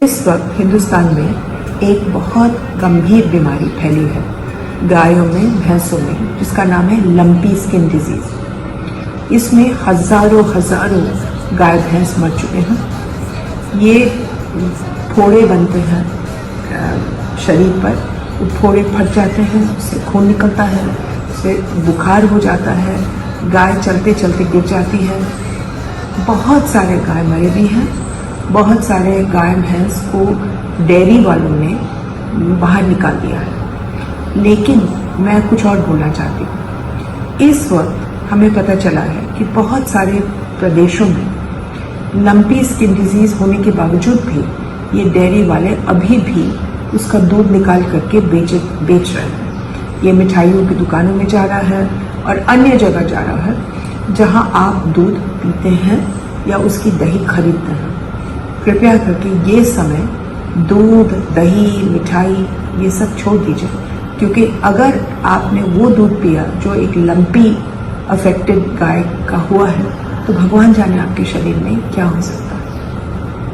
इस वक्त हिंदुस्तान में एक बहुत गंभीर बीमारी फैली है गायों में, भैंसों में, जिसका नाम है लंपी स्किन डिजीज। इसमें हजारों गाय भैंस मर चुके हैं। ये फोड़े बनते हैं शरीर पर, वो फोड़े फट जाते हैं, उससे खून निकलता है, उससे बुखार हो जाता है, गाय चलते चलते गिर जाती है। बहुत सारे गाय मरे भी हैं, बहुत सारे गाय भैंस को डेयरी वालों ने बाहर निकाल दिया है। लेकिन मैं कुछ और बोलना चाहती हूँ। इस वक्त हमें पता चला है कि बहुत सारे प्रदेशों में लंपी स्किन डिजीज होने के बावजूद भी ये डेयरी वाले अभी भी उसका दूध निकाल करके बेच रहे हैं। ये मिठाइयों की दुकानों में जा रहा है और अन्य जगह जा रहा है जहां आप दूध पीते हैं या उसकी दही खरीदते हैं। कृपया करके ये समय दूध, दही, मिठाई ये सब छोड़ दीजिए, क्योंकि अगर आपने वो दूध पिया जो एक लंपी अफेक्टेड गाय का हुआ है तो भगवान जाने आपके शरीर में क्या हो सकता है।